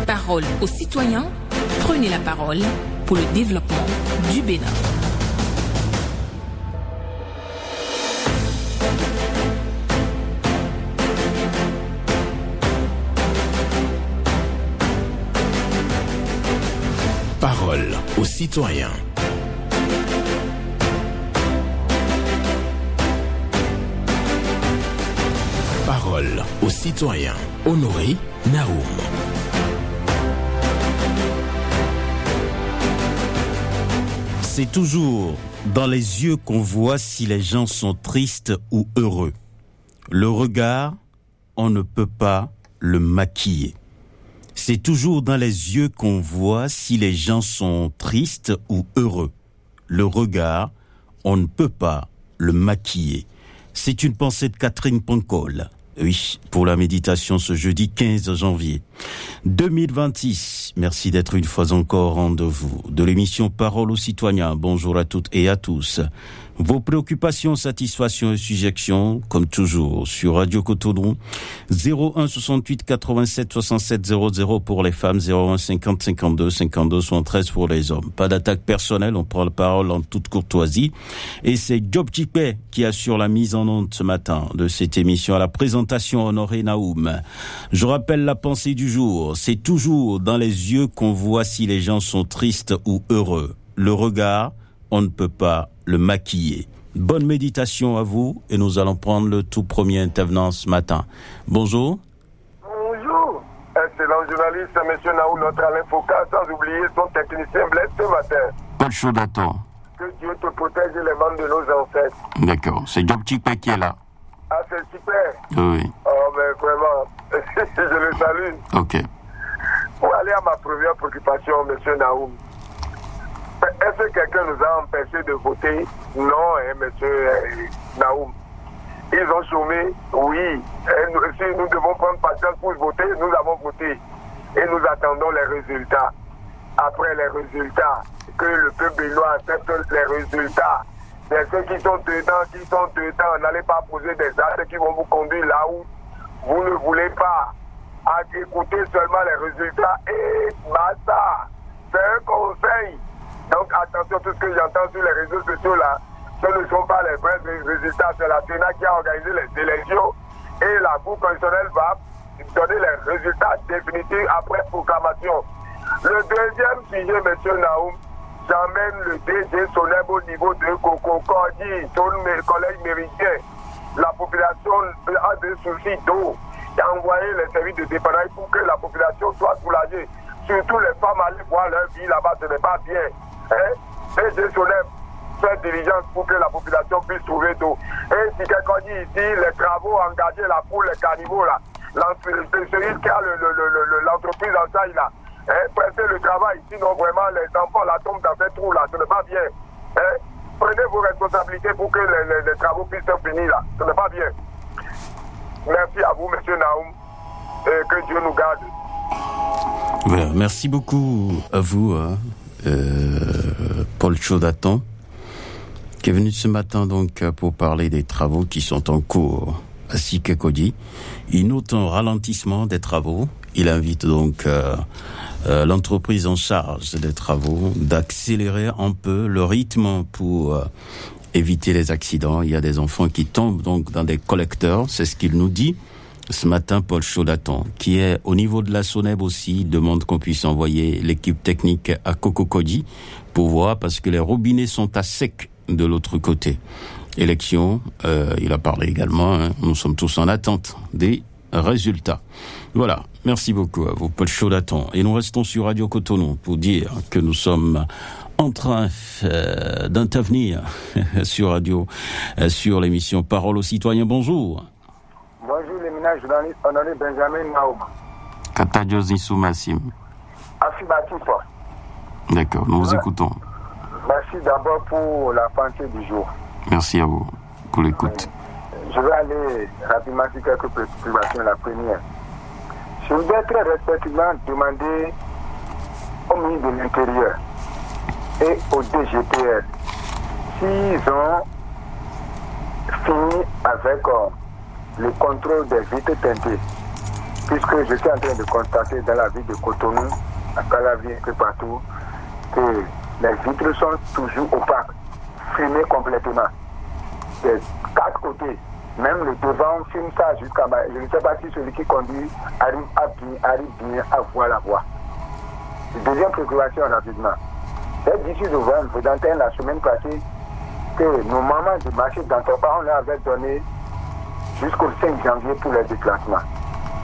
Parole aux citoyens, prenez la parole pour le développement du Bénin. Parole aux citoyens. Parole aux citoyens. Honoré Naoum. C'est toujours dans les yeux qu'on voit si les gens sont tristes ou heureux. Le regard, on ne peut pas le maquiller. C'est toujours dans les yeux qu'on voit si les gens sont tristes ou heureux. Le regard, on ne peut pas le maquiller. C'est une pensée de Catherine Pancol. Oui, pour la méditation ce jeudi 15 janvier 2026. Merci d'être une fois encore au rendez-vous de l'émission Parole aux citoyens. Bonjour à toutes et à tous. Vos préoccupations, satisfactions et suggestions, comme toujours, sur Radio Cotonou, 01 68 87 67 00 pour les femmes, 01 50 52 52 73 pour les hommes. Pas d'attaque personnelle, on prend la parole en toute courtoisie. Et c'est Job Chipé qui assure la mise en onde ce matin de cette émission à la présentation Honoré Naoum. Je rappelle la pensée du jour. C'est toujours dans les yeux qu'on voit si les gens sont tristes ou heureux. Le regard, on ne peut pas le maquiller. Bonne méditation à vous et nous allons prendre le tout premier intervenant ce matin. Bonjour. Bonjour. Excellent journaliste, M. Naoum, notre Alain Foucault, sans oublier son technicien Blaise ce matin. Pas de chaud d'attendre. Que Dieu te protège les membres de nos ancêtres. D'accord, c'est Job Chipé qui est là. Ah, c'est super. Oui. Oh, mais vraiment, je le salue. Ok. Pour aller à ma première préoccupation, M. Naoum, est-ce que quelqu'un nous a empêchés de voter? Non, M. Naoum. Ils ont chômé? Oui. Si nous devons prendre patience pour voter, nous avons voté. Et nous attendons les résultats. Après les résultats, que le peuple béninois accepte les résultats. Mais ceux qui sont dedans, n'allez pas poser des actes qui vont vous conduire là où vous ne voulez pas. À écouter seulement les résultats et basta. C'est un conseil. Donc attention, tout ce que j'entends sur les réseaux sociaux là, ce ne sont pas les vrais résultats. C'est la Sénat qui a organisé les élections et la Cour constitutionnelle va donner les résultats définitifs après proclamation. Le deuxième sujet, M. Naoum, j'emmène le DG Soneb au niveau de Coco Cordi, mes collègues méridiens. La population a des soucis d'eau. Et envoyer les services de dépannage pour que la population soit soulagée. Surtout les femmes aller voir leur vie là-bas, ce n'est pas bien. DG Soneb, faire diligence pour que la population puisse trouver d'eau. Et si quelqu'un dit ici, les travaux engagés là pour les caniveaux là, celui qui a l'entreprise en taille là, pressez le travail, sinon vraiment les enfants là tombent dans ces trous là, ce n'est pas bien. Prenez vos responsabilités pour que les travaux puissent se finir là, ce n'est pas bien. Merci à vous, M. Naoum, et que Dieu nous garde. Voilà, merci beaucoup à vous, Paul Chaudatan, qui est venu ce matin donc pour parler des travaux qui sont en cours à Sikekodi. Il note un ralentissement des travaux. Il invite donc l'entreprise en charge des travaux d'accélérer un peu le rythme pour éviter les accidents. Il y a des enfants qui tombent donc dans des collecteurs, c'est ce qu'il nous dit ce matin, Paul Chaudatan, qui est au niveau de la Soneb aussi, demande qu'on puisse envoyer l'équipe technique à Cococodi pour voir, parce que les robinets sont à sec de l'autre côté. Élection, il a parlé également, nous sommes tous en attente des résultats. Voilà, merci beaucoup à vous, Paul Chaudatan. Et nous restons sur Radio Cotonou pour dire que nous sommes en train d'intervenir sur radio, sur l'émission Parole aux citoyens. Bonjour. Bonjour, l'éminent journaliste Honoré Benjamin Naoum. Katadjosi Soumassim. Afibatifa. D'accord, nous vous écoutons. Merci d'abord pour la pensée du jour. Merci à vous pour l'écoute. Je vais aller rapidement sur quelques préoccupations. La première, je voudrais très respectueusement demander au ministre de l'Intérieur et au DGPR s'ils ont fini avec le contrôle des vitres teintées. puisque je suis en train de constater dans la ville de Cotonou, à Calavi, un peu partout, que les vitres sont toujours opaques, fumées complètement. Des 4 côtés, même le devant fume ça jusqu'à... Je ne sais pas si celui qui conduit arrive bien à voir la voie. Deuxième préoccupation rapidement. Cette issue de voie d'antenne la semaine passée, que nos mamans du marché d'Antopa, on leur avait donné jusqu'au 5 janvier pour les déplacements.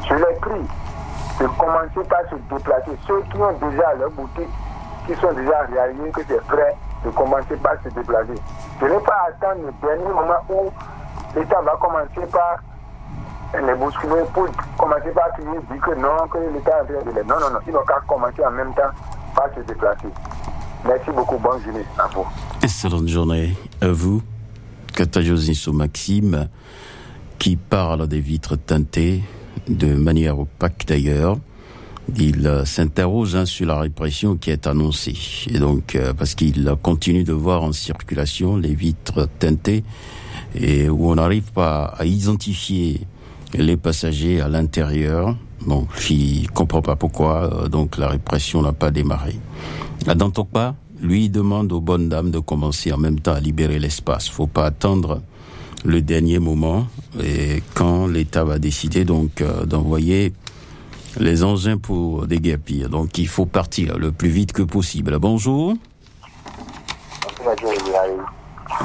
Je les prie de commencer par se déplacer. Ceux qui ont déjà leur boutique, qui sont déjà réalisés, que c'est prêt, de commencer par se déplacer. Je ne vais pas attendre le dernier moment où l'État va commencer par les bousculer pour commencer par dire que non, que l'État est en train de les... Non, ils n'ont qu'à commencer en même temps par se déplacer. Merci beaucoup, bonne journée à vous. Excellente journée à vous. Katajosiso Maxime, qui parle des vitres teintées, de manière opaque d'ailleurs. Il s'interroge sur la répression qui est annoncée. Et donc, parce qu'il continue de voir en circulation les vitres teintées et où on n'arrive pas à identifier les passagers à l'intérieur. Bon, il ne comprend pas pourquoi donc la répression n'a pas démarré. Dans ton pas, lui demande aux bonnes dames de commencer en même temps à libérer l'espace. Il ne faut pas attendre le dernier moment et quand l'État va décider donc d'envoyer les engins pour déguerpir. Donc il faut partir le plus vite que possible. Bonjour.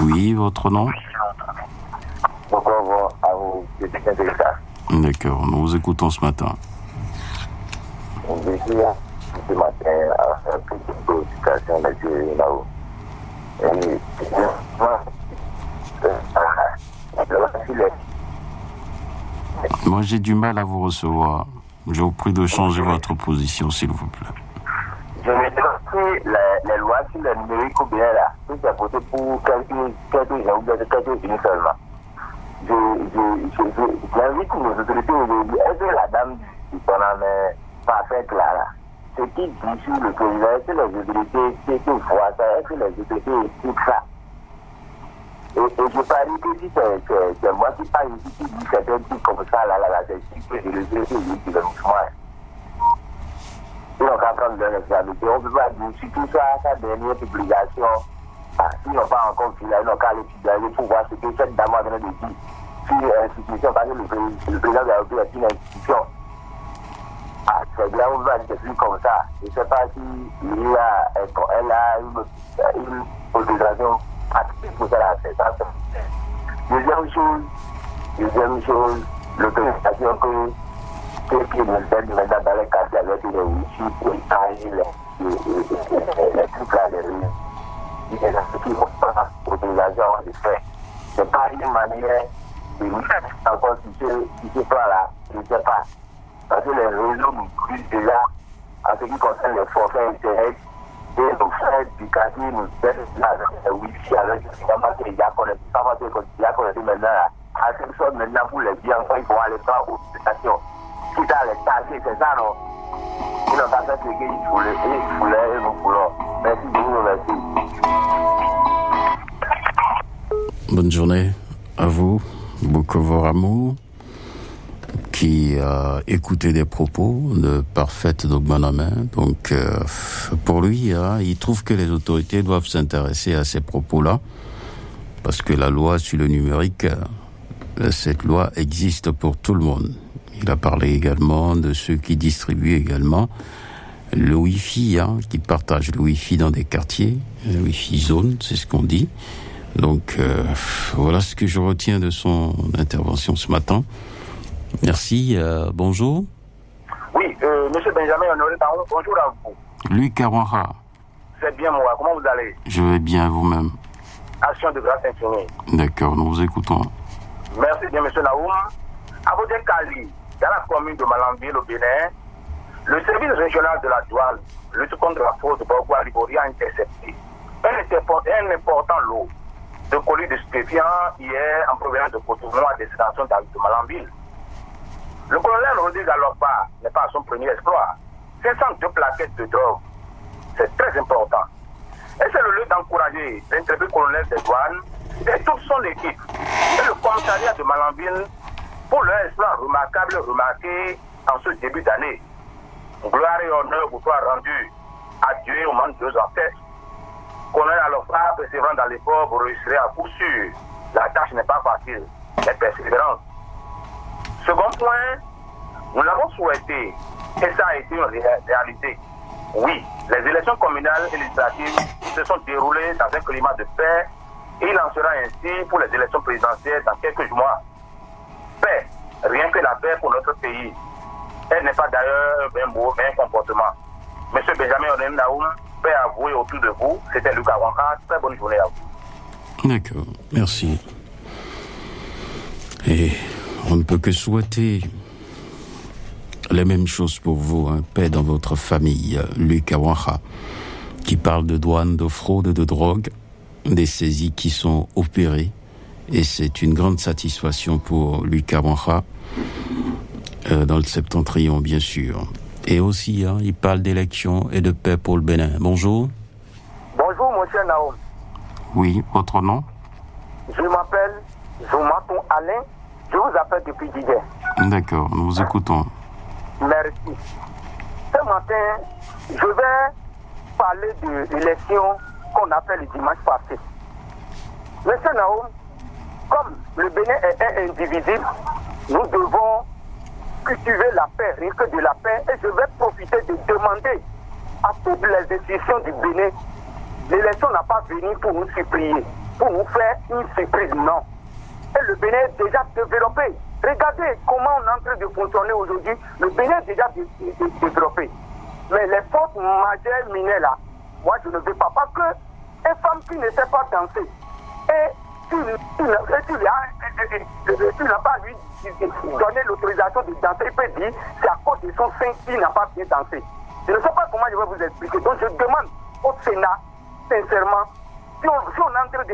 Oui, votre nom? D'accord, nous vous écoutons ce matin. Ce matin, à faire plus de préoccupation là-haut. Moi, j'ai du mal à vous recevoir. Je vous prie de changer votre position, s'il vous plaît. Je me demande si les lois sur le numérique ou bien là, si c'est voté pour quelques gens ou bien quelques unis seulement. J'invite nos autorités aujourd'hui. Est-ce que la dame du Bonham est parfaite là? Ce qui dit sur le président, est-ce que les autorités qui voient ça, est-ce que les autorités écoutent ça? Et je parie que si c'est moi qui parle ici, qui dit certains trucs comme ça, c'est si que je le sais, c'est le mouvement. Ils n'ont qu'à prendre leur responsabilité. On ne peut pas dire, si tout ça, sa dernière publication, s'ils n'ont pas encore fini, ils n'ont qu'à l'étudier pour voir ce que cette dame a donné de dire. Si l'institution, parce que le président de la République est une institution, c'est là où on va dire comme ça. Je ne sais pas si elle a une autorisation pratique pour ça. Deuxième chose, l'autorisation que qui nous donne maintenant dans les quartiers avec les outils pour étaler les trucs là, les rues. Il y a ceux qui n'ont pas l'autorisation de faire. Ce n'est pas une manière de nous faire encore sur ce plan-là. Je ne sais pas. Parce que les réseaux nous crient déjà en ce qui concerne les forfaits Internet et nos frais du quartier nous donnent la Wi-Fi avec le financement qu'il y a connecté maintenant. À cette sorte maintenant pour les biens, ils vont aller pas aux stations. Quitte à les tasser, c'est ça non? Ils n'ont pas fait ce qu'ils voulaient et nous voulons. Merci beaucoup, merci. Bonne journée à vous, Bukovo Ramou, qui a écouté des propos de Parfaite Dogmanamé. Donc, pour lui, il trouve que les autorités doivent s'intéresser à ces propos-là, parce que la loi sur le numérique, cette loi existe pour tout le monde. Il a parlé également de ceux qui distribuent également le Wi-Fi, qui partagent le Wi-Fi dans des quartiers, le Wi-Fi zone, c'est ce qu'on dit. Donc, voilà ce que je retiens de son intervention ce matin. Merci, bonjour. Oui, monsieur Benjamin Honoré, bonjour à vous. Louis Karouara. C'est bien moi, comment vous allez? Je vais bien, vous-même. Action de grâce infinie. D'accord, nous vous écoutons. Merci bien, monsieur Naoum. À votre Kali, dans la commune de Malambille au Bénin, le service régional de la douane lutte contre la fraude de Borgoa Libori a intercepté un important lot de colis de stupéfiants hier en provenance de Cotonou à destination de Malambille. Le colonel Rodrigue Galopa n'est pas son premier exploit. 502 plaquettes de drogue, c'est très important. Et c'est le lieu d'encourager l'intrépide colonel des douanes et toute son équipe et le commissariat de Malambille pour leur exploit remarquable remarqué en ce début d'année. Gloire et honneur vous soient rendus à Dieu et aux membres de nos ancêtres. Colonel Alofa, persévérant dans l'effort, vous réussirez à coup sûr. La tâche n'est pas facile, mais persévérance. Second point, nous l'avons souhaité et ça a été une réalité. Oui, les élections communales et législatives se sont déroulées dans un climat de paix et il en sera ainsi pour les élections présidentielles dans quelques mois. Paix, rien que la paix pour notre pays. Elle n'est pas d'ailleurs un mot, mais un comportement. Monsieur Benjamin Onen Naoum, paix à vous et autour de vous. C'était Lucas Wanka. Très bonne journée à vous. D'accord, merci. Et on ne peut que souhaiter les mêmes choses pour vous, hein. Paix dans votre famille. Lucas Wanka, qui parle de douane, de fraude, de drogue, des saisies qui sont opérées. Et c'est une grande satisfaction pour Lucas Wanka, dans le septentrion, bien sûr. Et aussi, hein, il parle d'élections et de paix pour le Bénin. Bonjour. Bonjour, monsieur Naoum. Oui, votre nom? Je m'appelle Zomaton Alain. Je vous appelle depuis Didier. D'accord, nous vous écoutons. Merci. Ce matin, je vais parler de l'élection qu'on a fait le dimanche passé. Monsieur Naoum, comme le Bénin est un indivisible, nous devons cultiver la paix, rien que de la paix, et je vais profiter de demander à toutes les institutions du Bénin, l'élection n'a pas venu pour nous supplier, pour nous faire une surprise, non. Et le Bénin est déjà développé. Regardez comment on est en train de fonctionner aujourd'hui. Le Bénin est déjà développé. Mais les forces majeures mineures là, moi je ne veux pas, parce que une femme qui ne sait pas danser, et tu n'as pas lui donné l'autorisation de danser, il peut dire c'est à cause de son sein qu'il n'a pas bien dansé. Je ne sais pas comment je vais vous expliquer. Donc je demande au Sénat, sincèrement, si on est en train de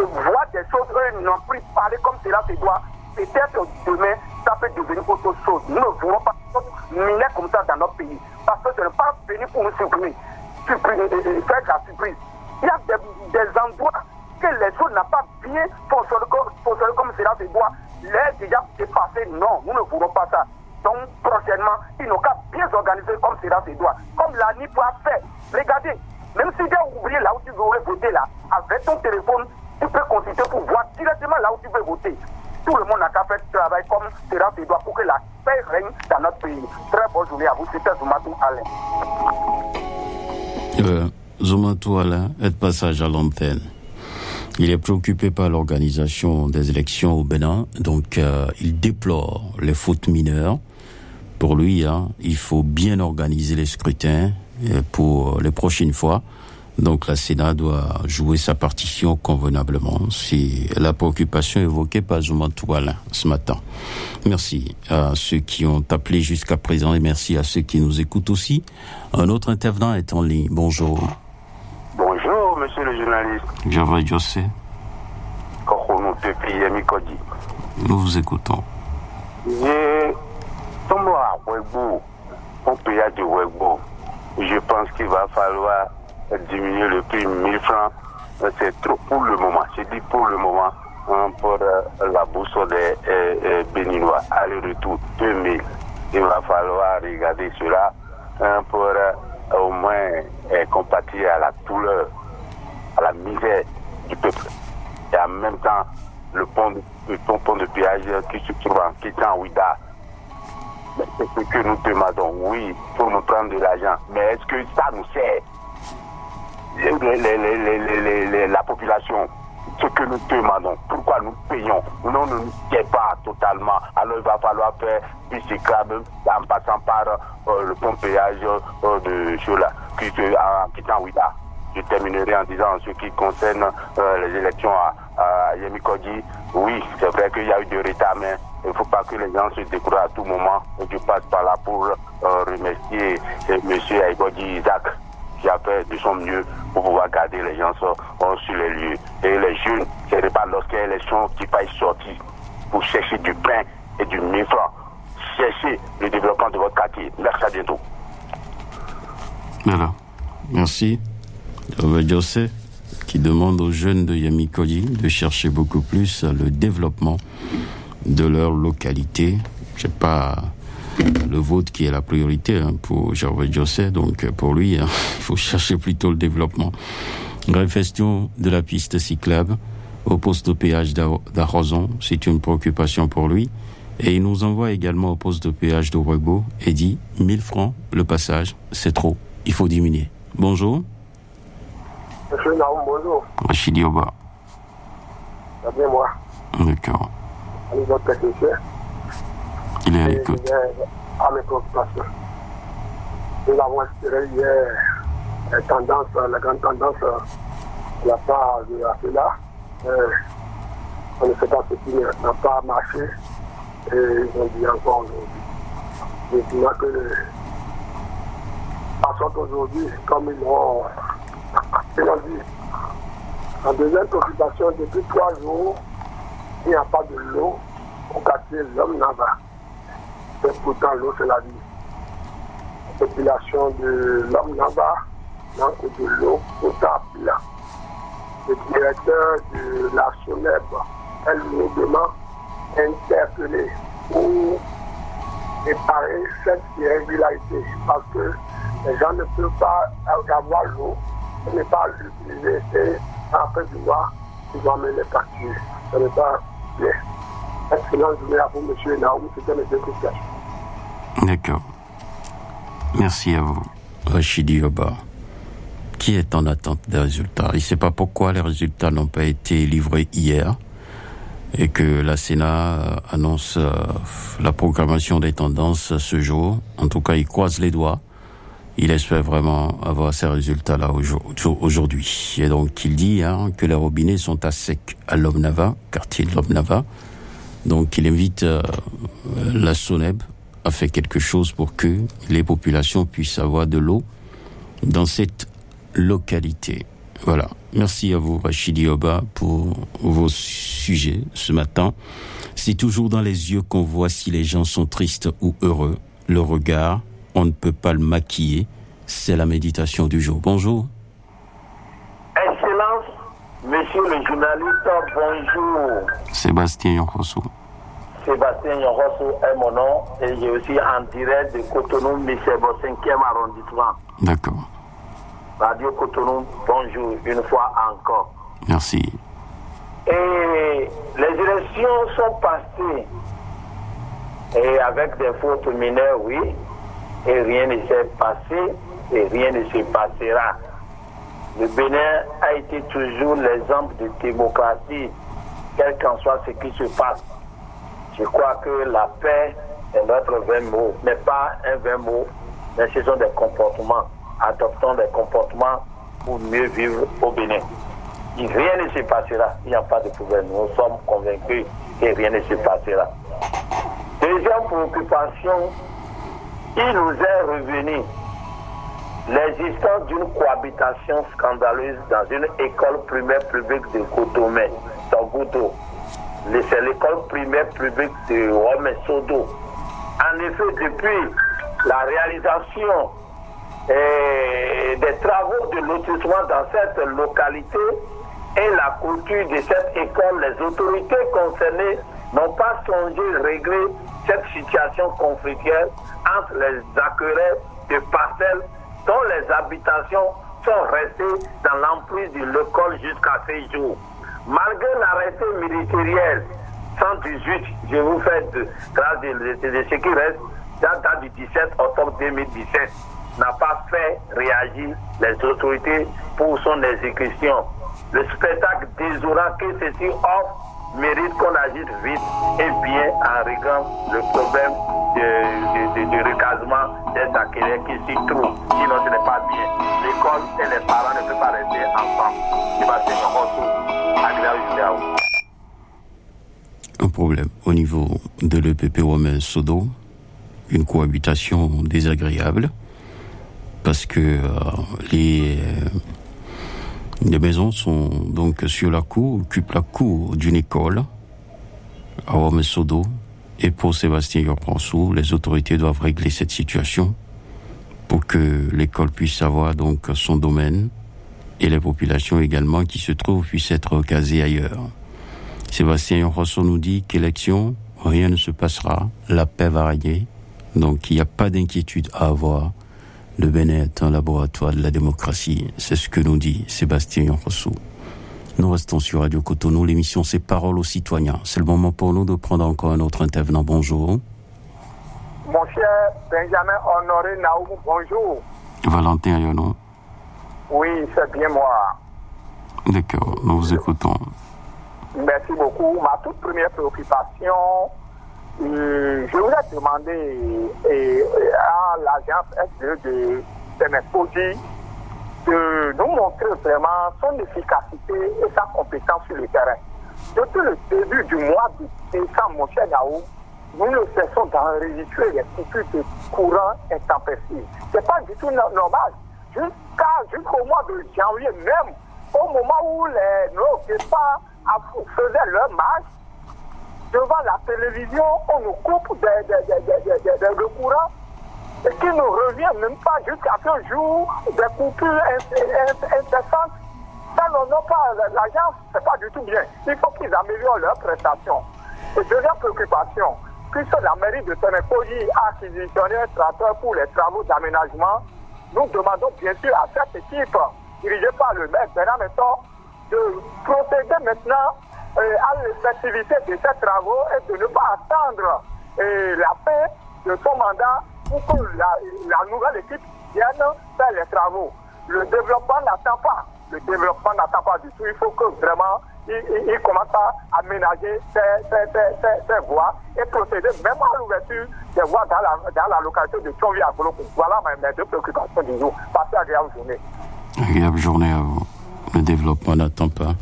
voir des choses, eux n'ont plus parlé comme cela se doit, peut-être demain, ça peut devenir autre chose. Nous ne voulons pas miner comme ça dans notre pays. Parce que ce n'est pas venu pour nous supprimer, faire la surprise. Il y a des endroits que les choses n'ont pas bien fonctionné comme cela se doit. L'air déjà dépassé, non, nous ne voulons pas ça. Donc prochainement, ils n'ont qu'à bien s'organiser comme cela se doit. Comme la NIP a fait. Regardez, même si tu as oublié là où tu veux voter là, avec ton téléphone, tu peux consulter pour voir directement là où tu veux voter. Tout le monde n'a qu'à faire le travail comme cela se doit pour que la paix règne dans notre pays. Très bonne journée à vous, c'était Zoumatou Alain. Zoumatou Alain est de passage à l'antenne. Il est préoccupé par l'organisation des élections au Bénin, donc il déplore les fautes mineures. Pour lui, hein, il faut bien organiser les scrutins pour les prochaines fois. Donc la Sénat doit jouer sa partition convenablement. C'est la préoccupation évoquée par Zoumatou Alain ce matin. Merci à ceux qui ont appelé jusqu'à présent et merci à ceux qui nous écoutent aussi. Un autre intervenant est en ligne. Bonjour. Bonjour, monsieur le journaliste. Javre José. Depuis Yemikodi. Nous vous écoutons. Je pense qu'il va falloir diminuer le prix 1000 francs. C'est trop pour le moment. Je dis pour le moment, pour la bourse des Béninois. Aller-retour 2000. Il va falloir regarder cela pour au moins compatir à la douleur, à la misère du peuple. Et en même temps, le pont de péage qui se trouve en quittant Ouida. C'est ce que nous demandons, oui, pour nous prendre de l'argent. Mais est-ce que ça nous sert? La population, ce que nous demandons, pourquoi nous payons? Non, ne nous sert pas totalement. Alors il va falloir faire du cyclable en passant par le pont de péage de Chola, en quittant Ouida. Je terminerai en disant en ce qui concerne les élections à Yemikodi. Oui, c'est vrai qu'il y a eu du retard, mais il ne faut pas que les gens se découragent à tout moment. Je passe par là pour remercier M. Aïbodi Isaac qui a fait de son mieux pour pouvoir garder les gens sur les lieux. Et les jeunes, ce n'est pas lorsqu'il y a l'élection qu'il faille sortir pour chercher du pain et du 1000 francs. Cherchez le développement de votre quartier. Merci, à bientôt. Voilà. Merci. José, qui demande aux jeunes de Yemikodi de chercher beaucoup plus le développement de leur localité. Je sais pas le vote qui est la priorité pour Gervais Josset. Donc pour lui, il faut chercher plutôt le développement. Réfection de la piste cyclable au poste de péage d'Arrozon, c'est une préoccupation pour lui. Et il nous envoie également au poste de péage d'Ouégo et dit 1000 francs le passage, c'est trop, il faut diminuer. Bonjour. Monsieur Naoum, bonjour. Rachidi Oba. Ça bien moi. D'accord. Allez, votre technicien. Il est à l'écoute. À mes préoccupations. Nous avons inspiré hier la grande tendance de la part de la FELA. On ne sait pas ce qui n'a pas marché. Et ils ont dit encore aujourd'hui. Je dis que passons aujourd'hui, comme ils l'ont dit. En deuxième préoccupation, depuis 3 jours, il n'y a pas de l'eau au quartier L'Homme Nava. Et pourtant, l'eau, c'est la vie. La population de L'Homme Nava manque de l'eau potable. Le directeur de la SONEB est lourdement interpellé pour réparer cette irrégularité parce que les gens ne peuvent pas avoir l'eau et ne pas l'utiliser. Et après du mois, ils vont amener les factures. Ce n'est pas bien. Excellente journée à vous, monsieur Naoum. C'était mes préoccupations. D'accord. Merci à vous. Rachidi Oba, qui est en attente des résultats. Il ne sait pas pourquoi les résultats n'ont pas été livrés hier et que la Sénat annonce la programmation des tendances ce jour. En tout cas, il croise les doigts. Il espère vraiment avoir ces résultats-là aujourd'hui. Et donc, il dit que les robinets sont à sec à L'Homme Nava, quartier de L'Homme Nava. Donc, il invite la SONEB à faire quelque chose pour que les populations puissent avoir de l'eau dans cette localité. Voilà. Merci à vous, Rachidi Oba, pour vos sujets ce matin. C'est toujours dans les yeux qu'on voit si les gens sont tristes ou heureux. Le regard, on ne peut pas le maquiller. C'est la méditation du jour. Bonjour. Excellence, monsieur le journaliste, bonjour. Sébastien Yonrosso. Sébastien Yonrosso est mon nom et j'ai aussi en direct de Cotonou, Michebo, 5e arrondissement. D'accord. Radio Cotonou, bonjour, une fois encore. Merci. Et les élections sont passées et avec des fautes mineures, oui, et rien ne s'est passé et rien ne se passera. Le Bénin a été toujours l'exemple de démocratie, quel qu'en soit ce qui se passe. Je crois que la paix est notre vain mot, n'est pas un vain mot, mais ce sont des comportements. Adoptons des comportements pour mieux vivre au Bénin. Et rien ne se passera, il n'y a pas de problème. Nous sommes convaincus que rien ne se passera. Deuxième préoccupation, il nous est revenu l'existence d'une cohabitation scandaleuse dans une école primaire publique de Cotomé, Togoto. C'est l'école primaire publique de Ouémessodo. En effet, depuis la réalisation des travaux de lotissement dans cette localité et la clôture de cette école, les autorités concernées n'ont pas songé régler cette situation conflictuelle entre les acquéreurs de parcelles dont les habitations sont restées dans l'emprise de l'école jusqu'à ces jours. Malgré l'arrêté ministériel 118, je vous fais grâce de ce qui reste, date du 17 octobre 2017, n'a pas fait réagir les autorités pour son exécution. Le spectacle désolant que ceci offre mérite qu'on agisse vite et bien en réglant le problème de recasement des acquéreurs qui s'y trouvent. Sinon, ce n'est pas bien. L'école et les parents ne peuvent pas rester ensemble. Sébastien Yonrosso, agréable. Un problème au niveau de l'EPP Ouémessodo, une cohabitation désagréable, parce que les maisons sont donc sur la cour, occupent la cour d'une école à Ouémessodo. Et pour Sébastien Yonrosso, les autorités doivent régler cette situation pour que l'école puisse avoir donc son domaine et les populations également qui se trouvent puissent être casées ailleurs. Sébastien Yonrosso nous dit qu'élection, rien ne se passera, la paix va régner, Donc il n'y a pas d'inquiétude à avoir. Le Bénin est un laboratoire de la démocratie. C'est ce que nous dit Sébastien Rousseau. Nous restons sur Radio Cotonou. L'émission c'est Parole aux citoyens. C'est le moment pour nous de prendre encore un autre intervenant. Bonjour. Mon cher Benjamin Honoré Naoum, bonjour. Valentin Ayonon. Oui, c'est bien moi. D'accord, nous vous écoutons. Merci beaucoup. Ma toute première préoccupation, je vous ai demandé à l'agence SDE de Sénépoji de nous montrer vraiment son efficacité et sa compétence sur le terrain. Depuis le début du mois de décembre, mon cher Naoum, nous ne cessons d'enregistrer les coupures de courant intempestifs. Ce n'est pas du tout normal. Jusqu'au mois de janvier même, au moment où nos départ faisaient leur marche, devant la télévision, on nous coupe le courant et qui ne revient même pas jusqu'à ce jour des coupures incessantes. Ça n'en a pas l'agence, c'est pas du tout bien. Il faut qu'ils améliorent leurs prestations. Et deuxième préoccupation, puisque la mairie de Sénépoji a acquisitionné un tracteur pour les travaux d'aménagement, nous demandons bien sûr à cette équipe, dirigée par le maire Bernard Menton, de procéder maintenant à l'effectivité de ces travaux et de ne pas attendre la fin de son mandat pour que la nouvelle équipe vienne faire les travaux. Le développement n'attend pas. Le développement n'attend pas du tout. Il faut que vraiment il commence à aménager ces voies et procéder même à l'ouverture des voies dans la localité de Tchonvi à Goloko. Voilà mes deux préoccupations du jour. Passez agréable journée. Agréable journée à vous. Le développement n'attend pas.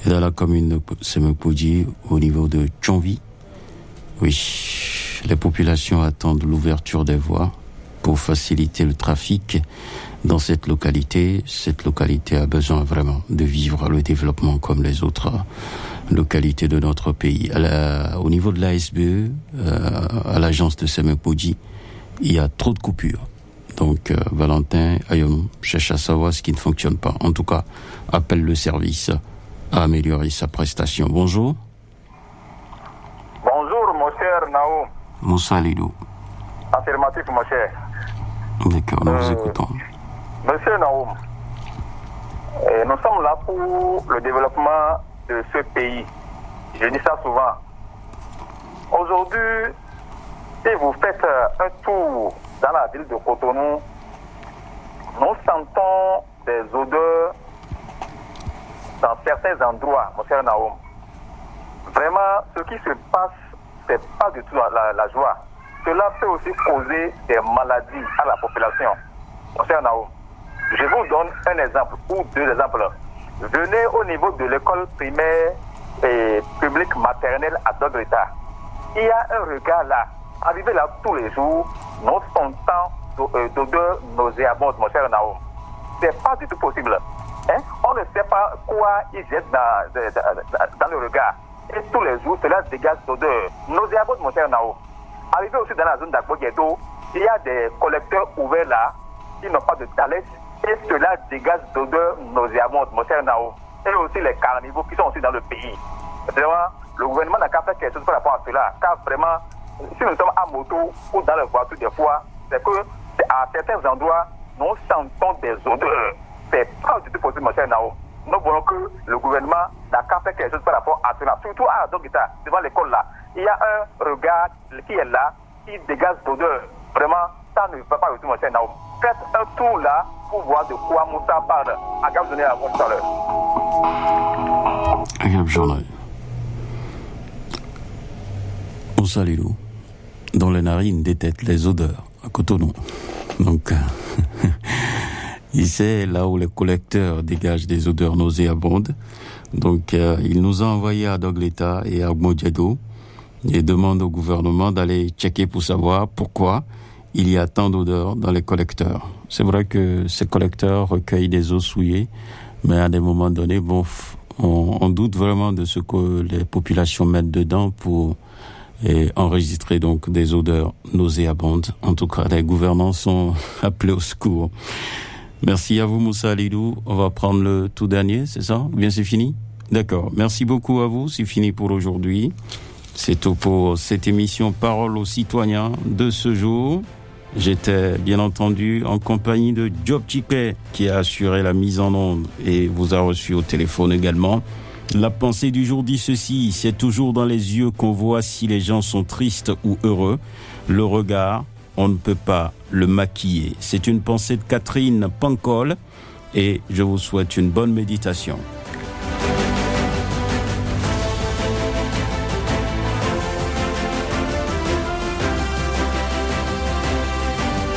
Et dans la commune de Sémépoji, au niveau de Tchonvi, oui, les populations attendent l'ouverture des voies pour faciliter le trafic dans cette localité. Cette localité a besoin vraiment de vivre le développement comme les autres localités de notre pays. Au niveau de la SBE, à l'agence de Sémépoji, il y a trop de coupures. Donc, Valentin Ayonou cherche à savoir ce qui ne fonctionne pas. En tout cas, appelle le service à améliorer sa prestation. Bonjour. Bonjour, mon cher Naoum. Moussa Lidou. Affirmatif, mon cher. D'accord, nous vous écoutons. Monsieur Naoum, nous sommes là pour le développement de ce pays. Je dis ça souvent. Aujourd'hui, si vous faites un tour dans la ville de Cotonou, nous sentons des odeurs dans certains endroits, mon cher Naoum. Vraiment, ce qui se passe, c'est pas du tout la joie. Cela peut aussi causer des maladies à la population. Mon cher Naoum, je vous donne un exemple ou deux exemples. Venez au niveau de l'école primaire et publique maternelle à Dogreta. Il y a un regard là. Arrivé là tous les jours, nous sentons d'odeur nauséabonde, mon cher Naoum. C'est pas du tout possible. Hein? On ne sait pas quoi ils jettent dans le regard. Et tous les jours, cela dégage d'odeur nauséabonde, mon cher Naoum. Arrivé aussi dans la zone d'Agboguedo, il y a des collecteurs ouverts là qui n'ont pas de thalès et cela dégage d'odeur nauséabonde, mon cher Naoum. Et aussi les carnivores qui sont aussi dans le pays. Vraiment, le gouvernement n'a qu'à faire quelque chose par rapport à cela. Car vraiment, si nous sommes à moto ou dans les voitures des fois, c'est que à certains endroits, nous sentons des odeurs. C'est pas du tout possible, mon cher Naoum. Nous voulons que le gouvernement n'a qu'à faire quelque chose par rapport à cela. Surtout à Dogita, devant l'école là. Il y a un regard qui est là, qui dégage d'odeur. Vraiment, ça ne va pas du tout, mon cher Naoum. Faites un tour là pour voir de quoi Moussa parle. Agréable journée à vous tout à l'heure. Agréable journée. Moussa Lilou, dans les narines détecte les odeurs à Cotonou. Donc, il sait là où les collecteurs dégagent des odeurs nauséabondes. Donc, il nous a envoyé à Dogleta et à Agboguedo et demande au gouvernement d'aller checker pour savoir pourquoi il y a tant d'odeurs dans les collecteurs. C'est vrai que ces collecteurs recueillent des eaux souillées, mais à des moments donnés, bon, on doute vraiment de ce que les populations mettent dedans pour enregistrer donc des odeurs nauséabondes. En tout cas, les gouvernants sont appelés au secours. Merci à vous, Moussa Alidou. On va prendre le tout dernier, c'est ça? Ou bien c'est fini? D'accord. Merci beaucoup à vous. C'est fini pour aujourd'hui. C'est tout pour cette émission Parole aux citoyens de ce jour. J'étais bien entendu en compagnie de Job Chikwe qui a assuré la mise en onde et vous a reçu au téléphone également. La pensée du jour dit ceci: c'est toujours dans les yeux qu'on voit si les gens sont tristes ou heureux. Le regard, on ne peut pas le maquiller. C'est une pensée de Catherine Pancol et je vous souhaite une bonne méditation.